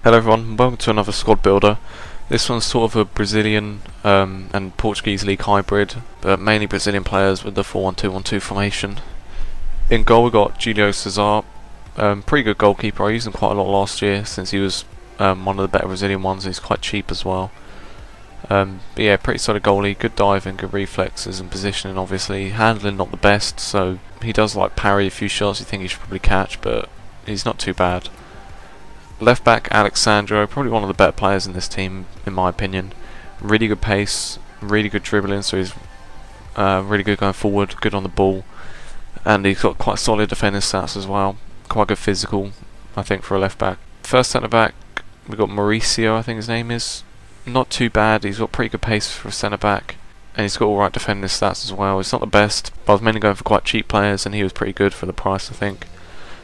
Hello everyone, welcome to another squad builder. This one's sort of a Brazilian and Portuguese League hybrid, but mainly Brazilian players with the 4-1-2-1-2 formation. In goal we got Julio Cesar, pretty good goalkeeper. I used him quite a lot last year since he was one of the better Brazilian ones. He's quite cheap as well. But yeah, pretty solid goalie, good diving, good reflexes and positioning obviously. Handling not the best, so he does like parry a few shots you think he should probably catch, but he's not too bad. Left back Alexandro, probably one of the better players in this team in my opinion. Really good pace, really good dribbling, so he's really good going forward, good on the ball, and he's got quite solid defending stats as well. Quite good physical, I think, for a left back. First centre back we've got Mauricio, I think his name is. Not too bad, he's got pretty good pace for a centre back, and he's got alright defending stats as well. It's not the best, but I was mainly going for quite cheap players and he was pretty good for the price, I think.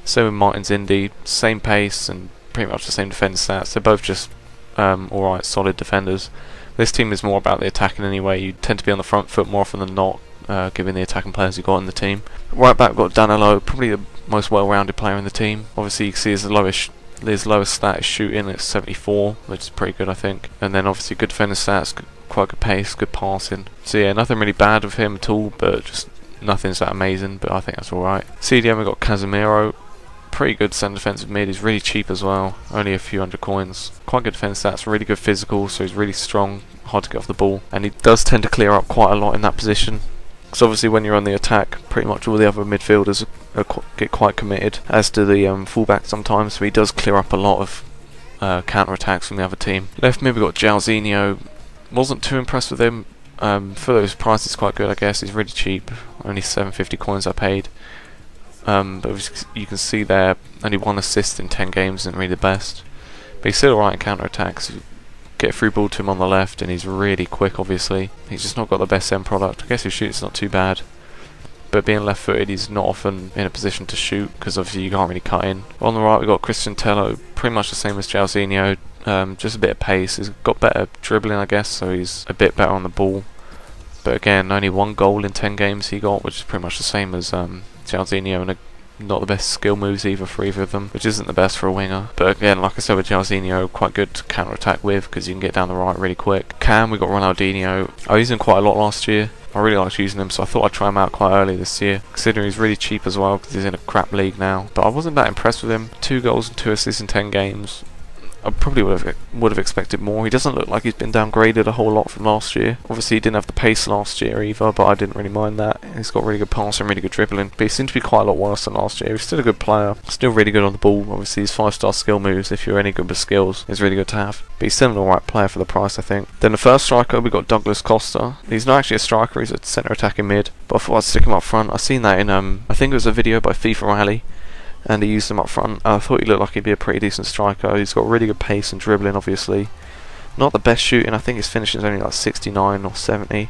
Same with Martins Indy, same pace and pretty much the same defense stats. They're both just alright, solid defenders. This team is more about the attacking anyway. You tend to be on the front foot more often than not, given the attacking players you've got in the team. Right back we've got Danilo, probably the most well-rounded player in the team. Obviously you can see his lowest stat is shooting at 74, which is pretty good I think. And then obviously good defending stats, quite good pace, good passing. So yeah, nothing really bad with him at all, but just nothing's that amazing, but I think that's alright. CDM we've got Casemiro. Pretty good centre defensive mid, he's really cheap as well, only a few hundred coins. Quite good defence stats, really good physical, so he's really strong, hard to get off the ball, and he does tend to clear up quite a lot in that position. So obviously when you're on the attack, pretty much all the other midfielders get quite committed, as do the fullback sometimes, so he does clear up a lot of counter-attacks from the other team. Left mid we've got Jairzinho. Wasn't too impressed with him, for those prices quite good I guess. He's really cheap, only 750 coins I paid. But you can see there, only 1 assist in 10 games isn't really the best. But he's still alright in counter-attacks. You get a through ball to him on the left and he's really quick obviously. He's just not got the best end product. I guess his shoot's not too bad. But being left-footed he's not often in a position to shoot because obviously you can't really cut in. On the right we've got Christian Tello, pretty much the same as Jairzinho. Just a bit of pace. He's got better dribbling I guess, so he's a bit better on the ball. But again, only 1 goal in 10 games he got, which is pretty much the same as Jairzinho, and not the best skill moves either for either of them, which isn't the best for a winger. But again, like I said with Jairzinho, quite good to counter-attack with because you can get down the right really quick. Cam, we got Ronaldinho. I used him quite a lot last year. I really liked using him, so I thought I'd try him out quite early this year, considering he's really cheap as well because he's in a crap league now. But I wasn't that impressed with him. 2 goals and 2 assists in 10 games. I probably would have expected more. He doesn't look like he's been downgraded a whole lot from last year. Obviously he didn't have the pace last year either, but I didn't really mind that. He's got really good passing, really good dribbling, but he seemed to be quite a lot worse than last year. He's still a good player, still really good on the ball. Obviously his 5-star skill moves, if you're any good with skills, is really good to have. But he's still an alright player for the price I think. Then the first striker we got Douglas Costa. He's not actually a striker, he's a centre attacking mid, but I thought I'd stick him up front. I've seen that in I think it was a video by FIFA Rally, and he used him up front. I thought he looked like he'd be a pretty decent striker. He's got really good pace and dribbling obviously. Not the best shooting, I think his finishing is only like 69 or 70,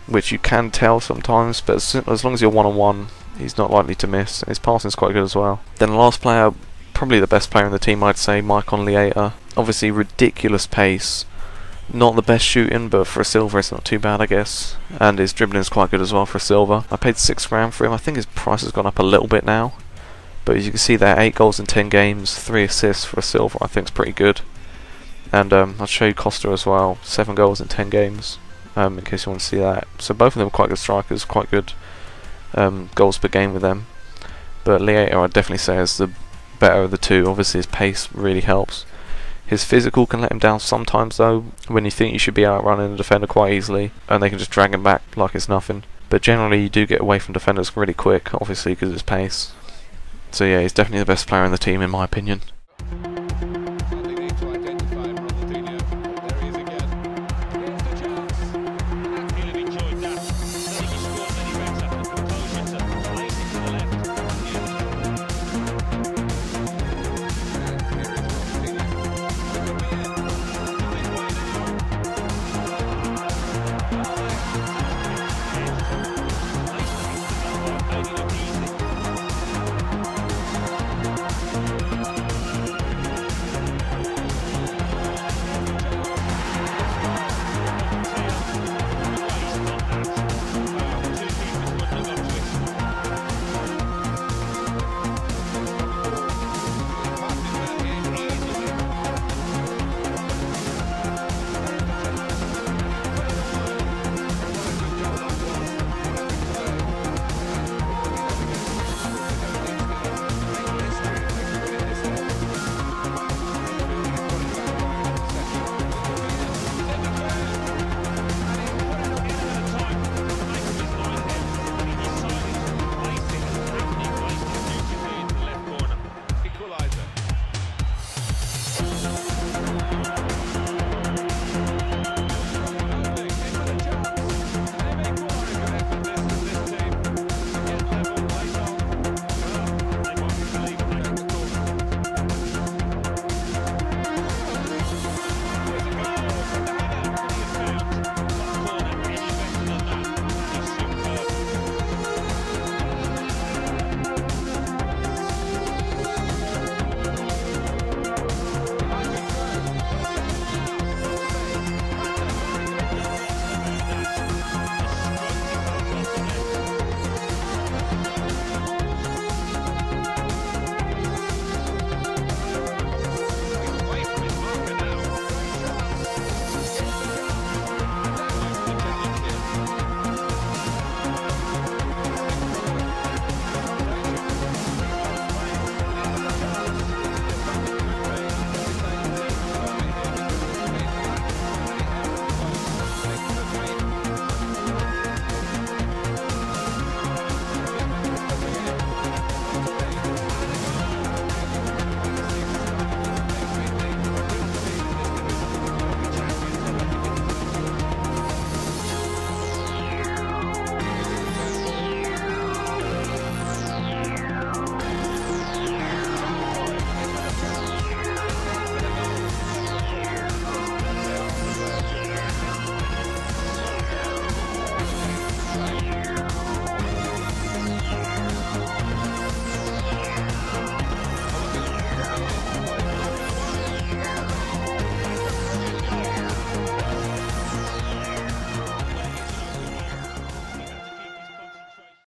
which you can tell sometimes, but as long as you're one-on-one, he's not likely to miss. His passing is quite good as well. Then the last player, probably the best player in the team I'd say, Maicon Leata. Obviously ridiculous pace, not the best shooting, but for a silver it's not too bad I guess, and his dribbling is quite good as well for a silver. I paid £6 for him. I think his price has gone up a little bit now. But as you can see there, 8 goals in 10 games, 3 assists for a silver I think is pretty good. And I'll show you Costa as well, 7 goals in 10 games, in case you want to see that. So both of them are quite good strikers, quite good goals per game with them. But Leata I'd definitely say is the better of the two. Obviously his pace really helps. His physical can let him down sometimes though, when you think you should be outrunning a defender quite easily, and they can just drag him back like it's nothing. But generally you do get away from defenders really quick, obviously because of his pace. So yeah, he's definitely the best player in the team in my opinion.